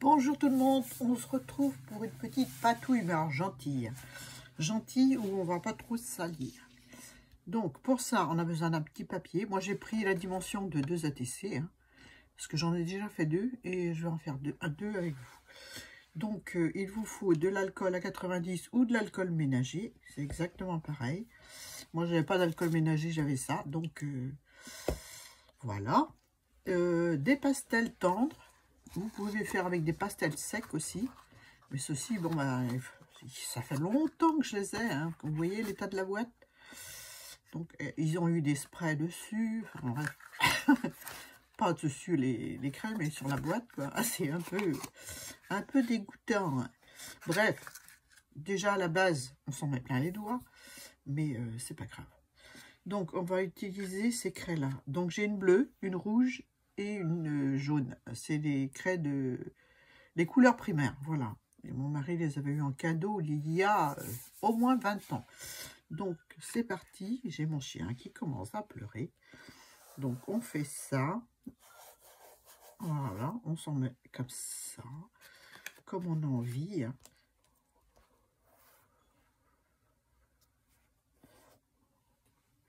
Bonjour tout le monde, on se retrouve pour une petite patouille, mais alors gentille. Gentille où on va pas trop se salir. Donc pour ça, on a besoin d'un petit papier. Moi j'ai pris la dimension de 2 ATC, hein, parce que j'en ai déjà fait 2 et je vais en faire 2 avec vous. Donc il vous faut de l'alcool à 90 ou de l'alcool ménager, c'est exactement pareil. Moi j'avais pas d'alcool ménager, j'avais ça, donc voilà. Des pastels tendres. Vous pouvez faire avec des pastels secs aussi. Mais ceci, bon, bah, ça fait longtemps que je les ai. Hein. Vous voyez l'état de la boîte. Donc, ils ont eu des sprays dessus. Enfin, bref. Pas dessus les crèmes, mais sur la boîte. Ah, c'est un peu dégoûtant. Hein. Bref, déjà à la base, on s'en met plein les doigts. Mais c'est pas grave. Donc, on va utiliser ces craies-là. Donc, j'ai une bleue, une rouge et une jaune. C'est des craies les couleurs primaires, voilà. Et mon mari les avait eu en cadeau il y a au moins 20 ans. Donc, c'est parti. J'ai mon chien qui commence à pleurer. Donc, on fait ça. Voilà, on s'en met comme ça, comme on a envie. Hein.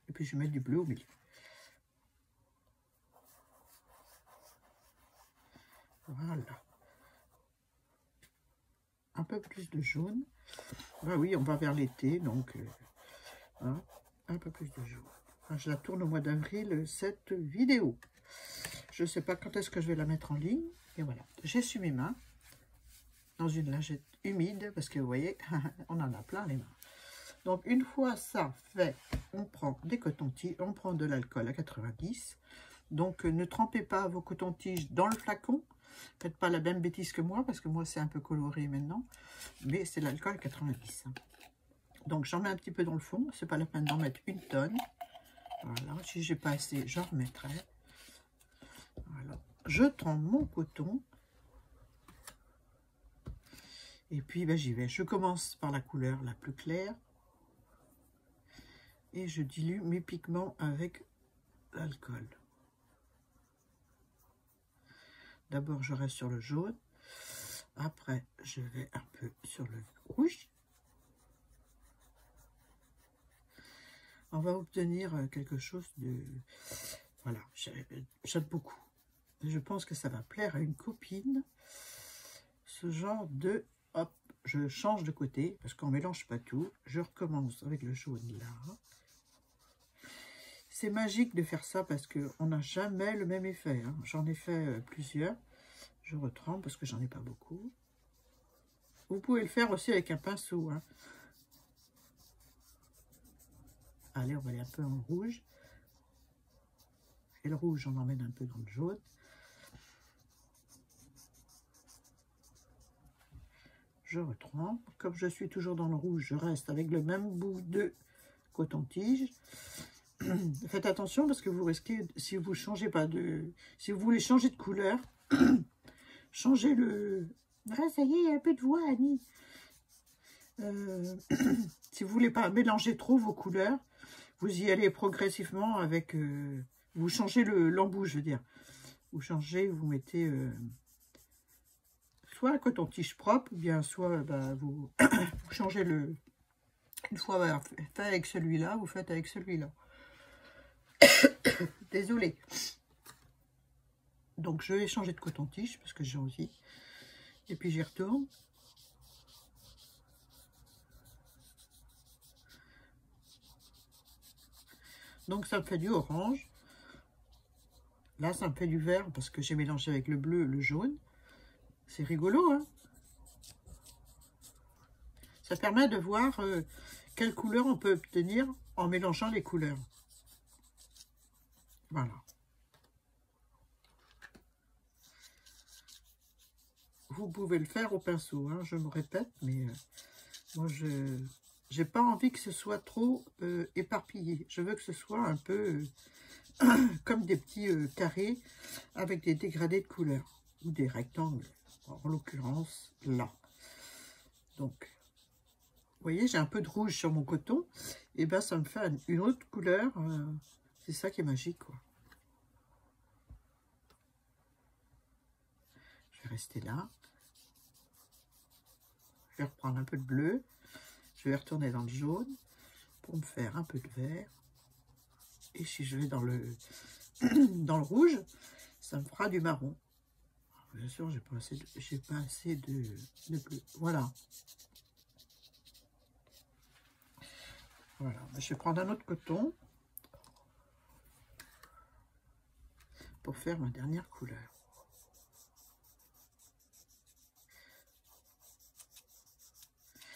Et puis, je mets du bleu au milieu. Voilà. Un peu plus de jaune. Bah oui, on va vers l'été, donc hein, un peu plus de jaune. Enfin, je la tourne au mois d'avril, cette vidéo. Je ne sais pas quand est-ce que je vais la mettre en ligne. Et voilà, j'essuie mes mains dans une lingette humide, parce que vous voyez, on en a plein les mains. Donc, une fois ça fait, on prend des cotons-tiges, on prend de l'alcool à 90. Donc, ne trempez pas vos cotons-tiges dans le flacon. Faites pas la même bêtise que moi, parce que moi, c'est un peu coloré maintenant. Mais c'est l'alcool à 90. Donc, j'en mets un petit peu dans le fond. C'est pas la peine d'en mettre une tonne. Voilà. Si j'ai pas assez, j'en remettrai. Voilà. Je trempe mon coton. Et puis, ben, j'y vais. Je commence par la couleur la plus claire. Et je dilue mes pigments avec l'alcool. D'abord, je reste sur le jaune. Après, je vais un peu sur le rouge. On va obtenir quelque chose de... Voilà, j'aime beaucoup. Je pense que ça va plaire à une copine. Ce genre de... Hop, je change de côté, parce qu'on ne mélange pas tout. Je recommence avec le jaune là. C'est magique de faire ça, parce qu'on n'a jamais le même effet. Hein. J'en ai fait plusieurs. Je retrempe, parce que j'en ai pas beaucoup. Vous pouvez le faire aussi avec un pinceau. Hein. Allez, on va aller un peu en rouge. Et le rouge, on emmène un peu dans le jaune. Je retrempe. Comme je suis toujours dans le rouge, je reste avec le même bout de coton-tige. Faites attention parce que vous risquez, si vous changez pas de... Si vous voulez changer de couleur, changez le... Ah, ça y est, il y a un peu de voix, Annie. Si vous voulez pas mélanger trop vos couleurs, vous y allez progressivement avec... vous changez l'embout, je veux dire. Vous changez, vous mettez... soit un coton-tige propre, ou bien soit bah, vous, vous changez le... Une fois bah, fait avec celui-là, vous faites avec celui-là. Désolée. Donc je vais changer de coton-tige parce que j'ai envie. Et puis j'y retourne. Donc ça me fait du orange. Là ça me fait du vert parce que j'ai mélangé avec le bleu, le jaune. C'est rigolo, hein? Ça permet de voir quelle couleur on peut obtenir en mélangeant les couleurs. Voilà. Vous pouvez le faire au pinceau, hein, je me répète, mais moi, je n'ai pas envie que ce soit trop éparpillé. Je veux que ce soit un peu comme des petits carrés avec des dégradés de couleurs, ou des rectangles, en l'occurrence, là. Donc, vous voyez, j'ai un peu de rouge sur mon coton, et bien ça me fait une autre couleur, c'est ça qui est magique, quoi. Je vais rester là. vais reprendre un peu de bleu. Je vais retourner dans le jaune pour me faire un peu de vert. Et si je vais dans le, dans le rouge, ça me fera du marron. Bien sûr, j'ai pas assez de bleu. Voilà. Voilà. Je vais prendre un autre coton pour faire ma dernière couleur.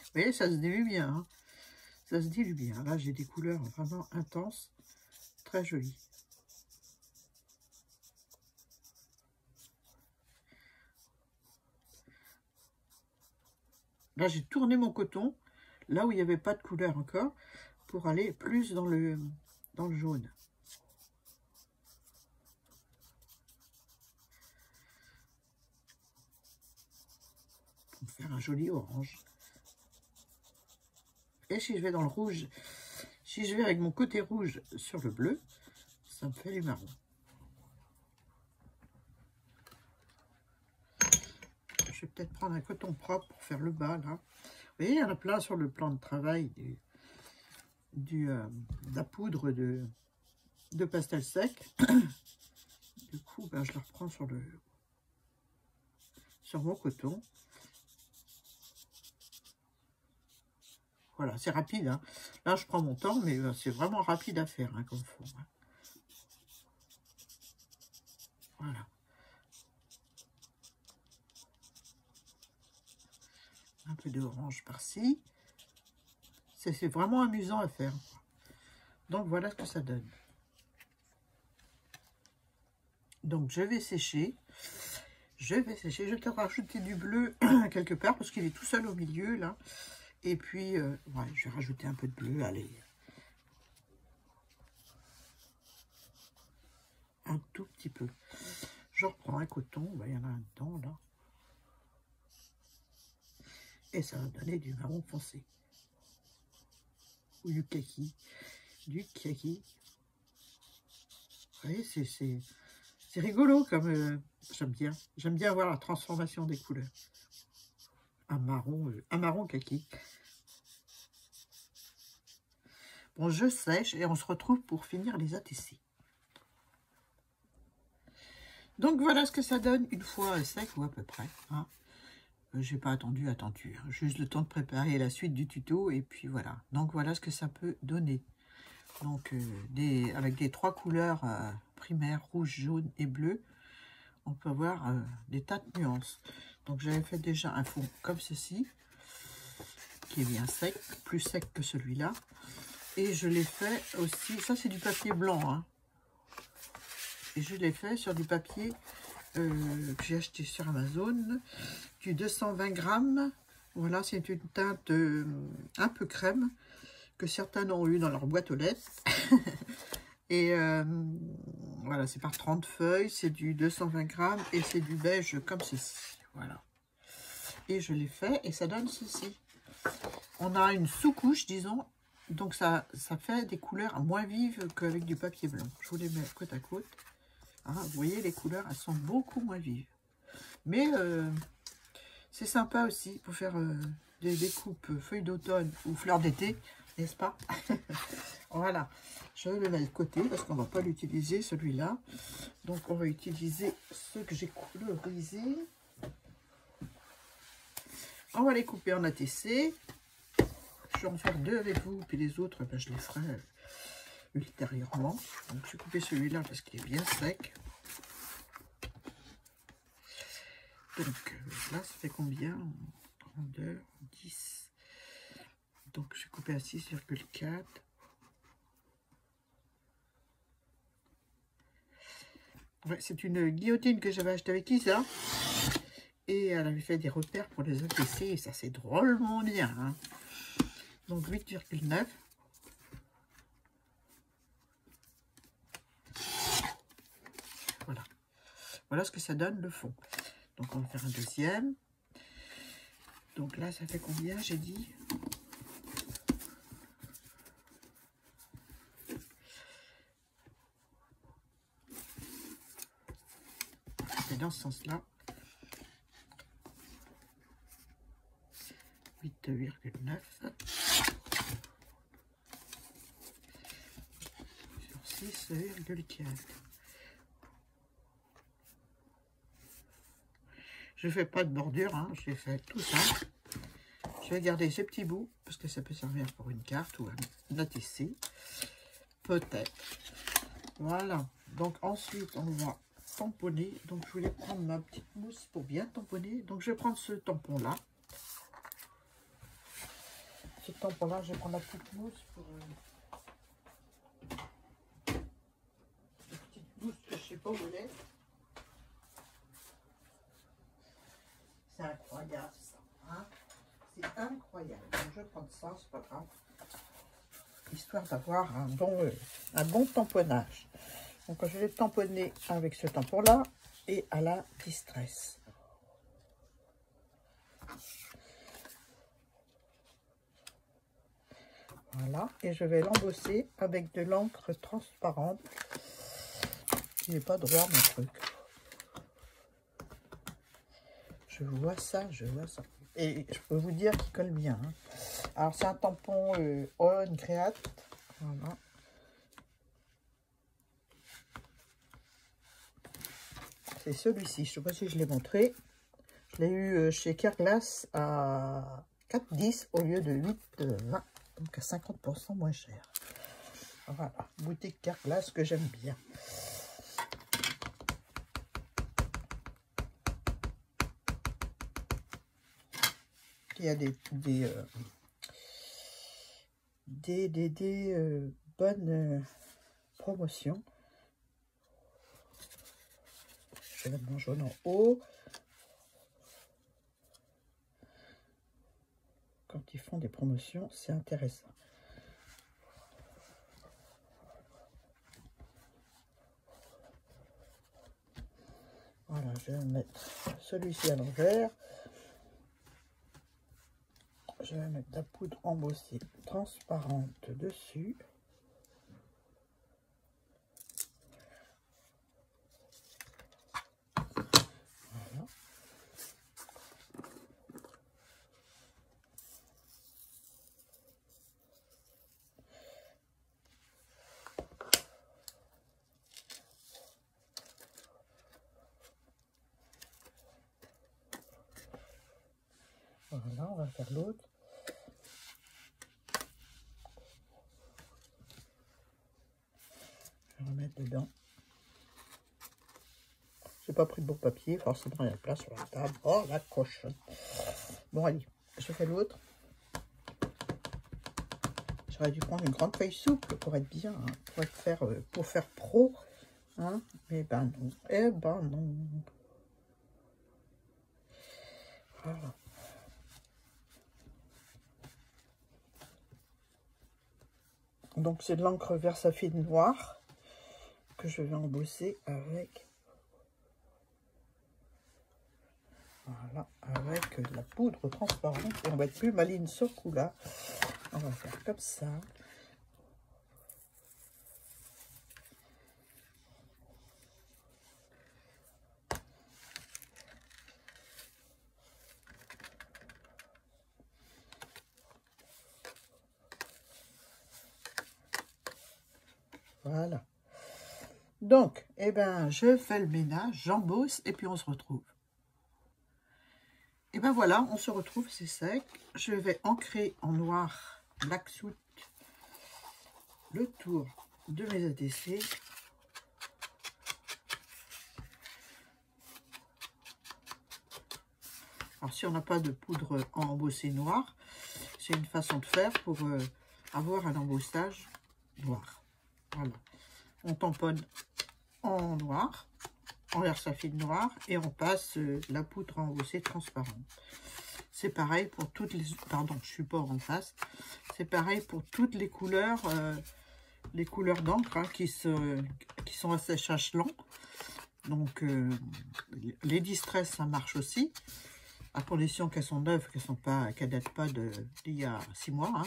Vous voyez, ça se dilue bien. Hein. Ça se dilue bien. Là, j'ai des couleurs vraiment intenses, très jolies. Là, j'ai tourné mon coton, là où il n'y avait pas de couleur encore, pour aller plus dans le jaune. Pour faire un joli orange. Et si je vais dans le rouge, si je vais avec mon côté rouge sur le bleu, ça me fait du marron. Je vais peut-être prendre un coton propre pour faire le bas, là. Vous voyez, il y en a plein sur le plan de travail de la poudre de pastel sec. Du coup, ben, je la reprends sur mon coton. Voilà, c'est rapide. Hein. Là, je prends mon temps, mais c'est vraiment rapide à faire hein, comme fond. Hein. Voilà. Un peu d'orange par-ci. C'est vraiment amusant à faire. Donc, voilà ce que ça donne. Donc, je vais sécher. Je vais peut-être rajouter du bleu quelque part, parce qu'il est tout seul au milieu, là. Et puis, ouais, je vais rajouter un peu de bleu, allez. Un tout petit peu. Je reprends un coton, ben, il y en a un dedans, là. Et ça va donner du marron foncé. Ou du kaki. Du kaki. Vous voyez, c'est rigolo comme... j'aime bien. J'aime bien voir la transformation des couleurs. Un marron kaki. Bon, je sèche et on se retrouve pour finir les ATC. Donc voilà ce que ça donne une fois sec ou à peu près. Hein. J'ai pas attendu, hein, juste le temps de préparer la suite du tuto et puis voilà. Donc voilà ce que ça peut donner. Donc avec des 3 couleurs primaires, rouge, jaune et bleu, on peut avoir des tas de nuances. Donc j'avais fait déjà un fond comme ceci, qui est bien sec, plus sec que celui-là. Et je l'ai fait aussi, ça c'est du papier blanc, hein. Et je l'ai fait sur du papier que j'ai acheté sur Amazon, du 220 grammes. Voilà, c'est une teinte un peu crème, que certains ont eu dans leur boîte aux lettres. Et voilà, c'est par 30 feuilles, c'est du 220 grammes et c'est du beige comme ceci. Voilà. Et je l'ai fait et ça donne ceci. On a une sous-couche, disons, donc ça fait des couleurs moins vives qu'avec du papier blanc. Je vous les mets côte à côte. Hein, vous voyez, les couleurs, elles sont beaucoup moins vives. Mais c'est sympa aussi pour faire des découpes feuilles d'automne ou fleurs d'été, n'est-ce pas? Voilà, je le mets de côté parce qu'on ne va pas l'utiliser celui-là. Donc on va utiliser ceux que j'ai colorisés. On va les couper en ATC. Je vais en faire 2 avec vous, puis les autres, ben, je les ferai ultérieurement. Donc je vais couper celui-là parce qu'il est bien sec. Donc là, ça fait combien? Grandeur 10. Donc je vais couper à 6,4. Ouais, c'est une guillotine que j'avais achetée avec Isa. Et elle avait fait des repères pour les ATC. Et ça, c'est drôlement bien. Hein. Donc 8,9. Voilà. Voilà ce que ça donne le fond. Donc on va faire un deuxième. Donc là, ça fait combien, j'ai dit? C'est dans ce sens-là. 8,9 sur 6,4. Je fais pas de bordure, hein, j'ai fait tout simple. Je vais garder ces petits bouts parce que ça peut servir pour une carte ou un ATC, peut-être. Voilà, donc ensuite on va tamponner. Donc je voulais prendre ma petite mousse pour bien tamponner. Donc je vais prendre ce tampon là. Ce tampon là, je vais prendre la petite mousse pour la petite mousse que je sais pas où elle est. C'est incroyable ça, hein, c'est incroyable. Donc, je vais prendre ça, c'est pas grave, histoire d'avoir un bon tamponnage. Donc je vais tamponner avec ce tampon là et à la Distress. Voilà, et je vais l'embosser avec de l'encre transparente. Il n'est pas droit mon truc. Je vois ça, je vois ça. Et je peux vous dire qu'il colle bien, hein. Alors c'est un tampon On Create. Voilà. C'est celui-ci, je ne sais pas si je l'ai montré. Je l'ai eu chez Carglass à 4,10 au lieu de 8,20. Donc à 50% moins cher. Voilà, boutique Carglass que j'aime bien. Il y a des bonnes promotions. Je vais mettre mon jaune en haut. Quand ils font des promotions, c'est intéressant. Voilà, je vais mettre celui-ci à l'envers. Je vais mettre de la poudre embossée transparente dessus. Voilà. Voilà, on va faire l'autre. Je vais remettre dedans. J'ai pas pris de bon papier, forcément il y a place sur la table. Oh la cochonne. Bon allez, je fais l'autre. J'aurais dû prendre une grande feuille souple pour être bien, hein, pour faire pro. Hein, mais ben non, eh ben non. Voilà. Donc c'est de l'encre Versafine noire que je vais embosser avec. Voilà, avec de la poudre transparente. Et on va être plus maline sur ce coup-là. On va faire comme ça. Voilà. Donc, eh ben, je fais le ménage, j'embosse et puis on se retrouve. Et ben voilà, on se retrouve, c'est sec. Je vais ancrer en noir Black Soot le tour de mes ATC. Alors si on n'a pas de poudre embossée noire, c'est une façon de faire pour avoir un embossage noir. Voilà. On tamponne en noir, en Versafine noir, et on passe la poudre embossée transparente. C'est pareil pour toutes les... Pardon, je suis pas en face. C'est pareil pour toutes les couleurs d'encre hein, qui sont à séchage lent. Donc, les Distress, ça marche aussi. À condition qu'elles sont neuves, qu'elles datent pas d'il y a 6 mois. Hein.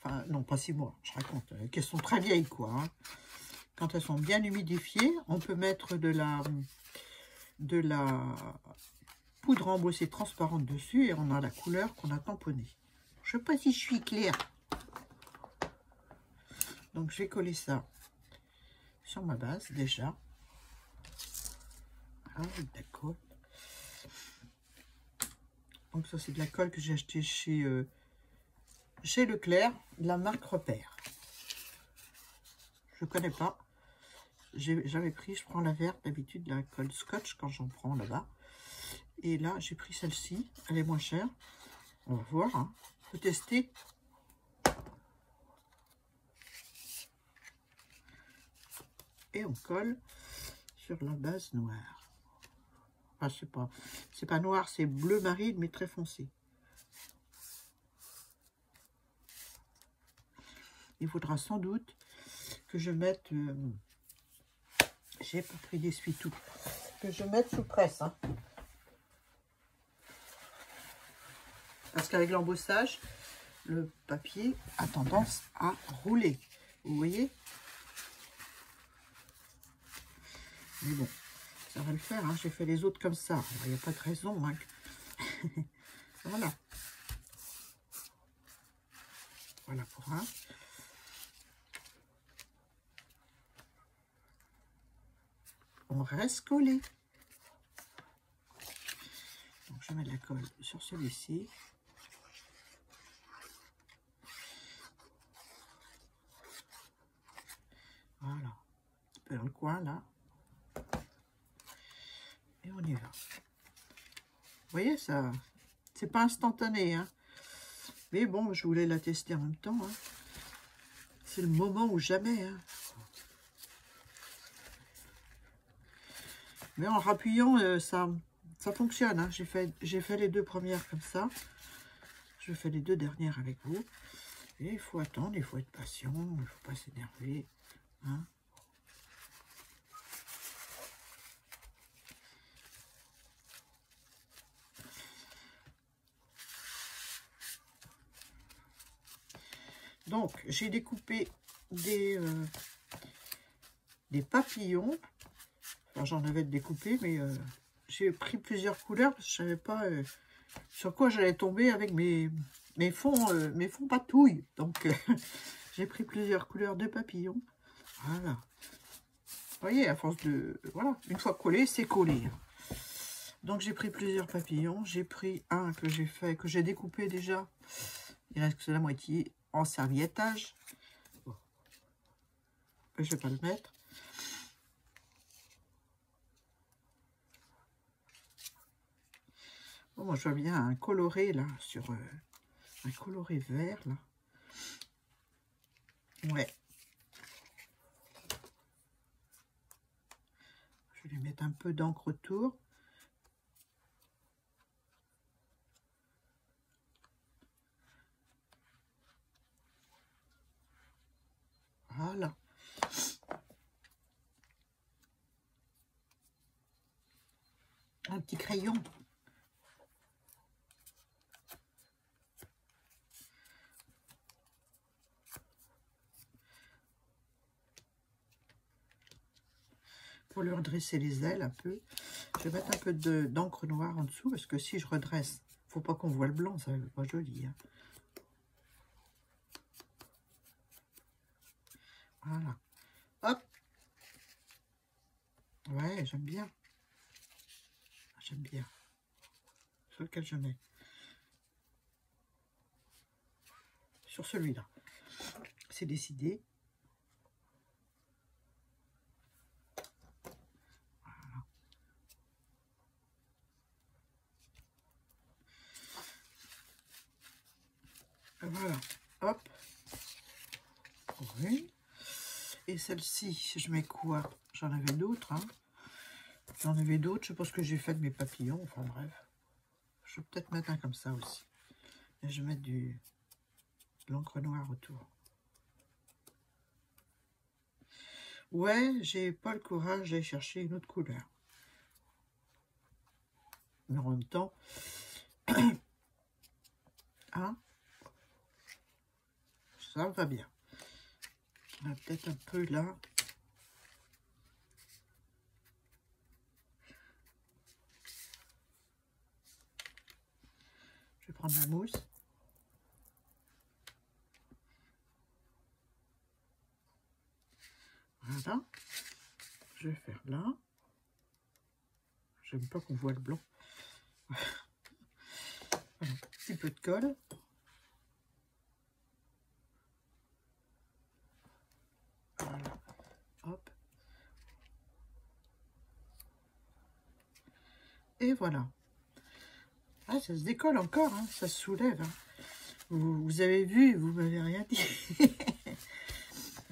Enfin, non, pas 6 mois, je raconte. Qu'elles sont très vieilles, quoi. Hein. Quand elles sont bien humidifiées, on peut mettre de la poudre embossée transparente dessus et on a la couleur qu'on a tamponnée. sais pas si je suis claire. Donc je vais coller ça sur ma base déjà. Avec de la colle. Donc ça c'est de la colle que j'ai acheté chez Leclerc, de la marque Repère. Je connais pas. J'avais pris, je prends la verte d'habitude, la colle scotch quand j'en prends là-bas. Et là, j'ai pris celle-ci, elle est moins chère. On va voir, hein. Faut tester. Et on colle sur la base noire. Enfin, c'est pas noir, c'est bleu marine, mais très foncé. Il faudra sans doute que je mette... j'ai pas pris d'essuie-tout. Que je mette sous presse, hein. Parce qu'avec l'embossage, le papier a tendance à rouler. Vous voyez? Mais bon, ça va le faire, hein. J'ai fait les autres comme ça. Il n'y a pas de raison, hein. Voilà. Voilà pour un. On reste collé. Donc je mets de la colle sur celui-ci. Voilà. Un peu dans le coin là. Et on y va. Vous voyez, ça, c'est pas instantané, hein. Mais bon, je voulais la tester en même temps, hein. C'est le moment ou jamais, hein. Mais en rappuyant, ça fonctionne, hein. J'ai fait les deux premières comme ça. Je fais les deux dernières avec vous. Et il faut attendre, il faut être patient, il ne faut pas s'énerver, hein. Donc, j'ai découpé des papillons. Enfin, j'en avais découpé, mais j'ai pris plusieurs couleurs parce que je ne savais pas sur quoi j'allais tomber avec mes fonds patouilles. Donc, j'ai pris plusieurs couleurs de papillons. Voilà. Vous voyez, à force de... Voilà, une fois collé, c'est collé. Donc, j'ai pris plusieurs papillons. J'ai pris un que j'ai découpé déjà. Il reste que la moitié en serviettage. Bon. Je ne vais pas le mettre. Bon, moi, je vois bien un coloré, là, sur... un coloré vert, là. Ouais. Je vais lui mettre un peu d'encre autour. Voilà. Un petit crayon. Pour lui redresser les ailes un peu. Je vais mettre un peu d'encre noire en dessous parce que si je redresse, faut pas qu'on voit le blanc, ça va pas joli, hein. Voilà. Hop. Ouais, j'aime bien. J'aime bien. Sur lequel je mets. Sur celui-là. C'est décidé. Voilà, hop. Oui. Et celle-ci, je mets quoi? J'en avais d'autres, hein. J'en avais d'autres, je sais pas ce que j'ai fait de mes papillons, enfin bref. Je vais peut-être mettre un comme ça aussi. Et je vais mettre de l'encre noire autour. Ouais, j'ai pas le courage d'aller chercher une autre couleur. Mais en même temps, hein, ça va bien. On a peut-être un peu là. Je vais prendre ma mousse. Voilà. Je vais faire là. J'aime pas qu'on voit le blanc. Voilà, un petit peu de colle. Voilà. Hop. Et voilà. Ah, ça se décolle encore, hein, ça se soulève. Hein. Vous avez vu, vous m'avez rien dit.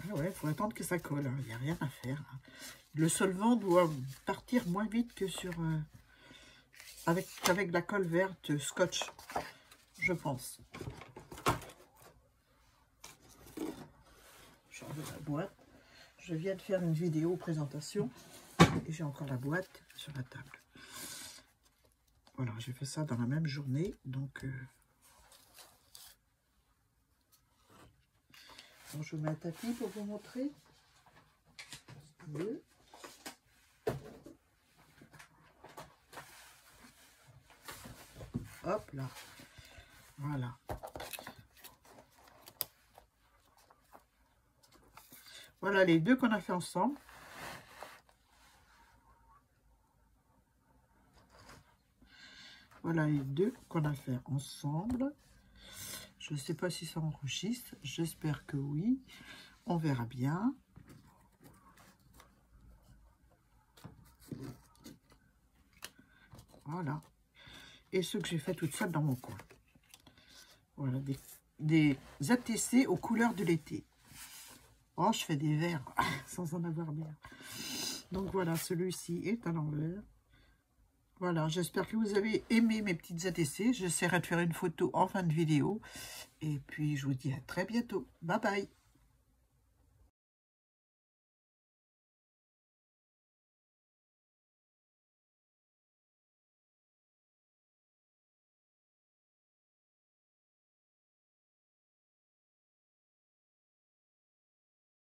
Ah ouais, il faut attendre que ça colle, il n'y a rien à faire. Hein. Le solvant doit partir moins vite que sur avec la colle verte scotch, je pense. Je enlève la boîte. Je viens de faire une vidéo présentation et j'ai encore la boîte sur la table. Voilà, j'ai fait ça dans la même journée, donc bon, je mets un tapis pour vous montrer. Deux. Hop là, voilà. Voilà les deux qu'on a fait ensemble. Voilà les deux qu'on a fait ensemble. Je ne sais pas si ça enregistre. J'espère que oui. On verra bien. Voilà. Et ce que j'ai fait toute seule dans mon coin. Voilà, des ATC aux couleurs de l'été. Oh, je fais des verres sans en avoir l'air. Donc voilà, celui-ci est à l'envers. Voilà, j'espère que vous avez aimé mes petites ATC. J'essaierai de faire une photo en fin de vidéo. Et puis, je vous dis à très bientôt. Bye bye.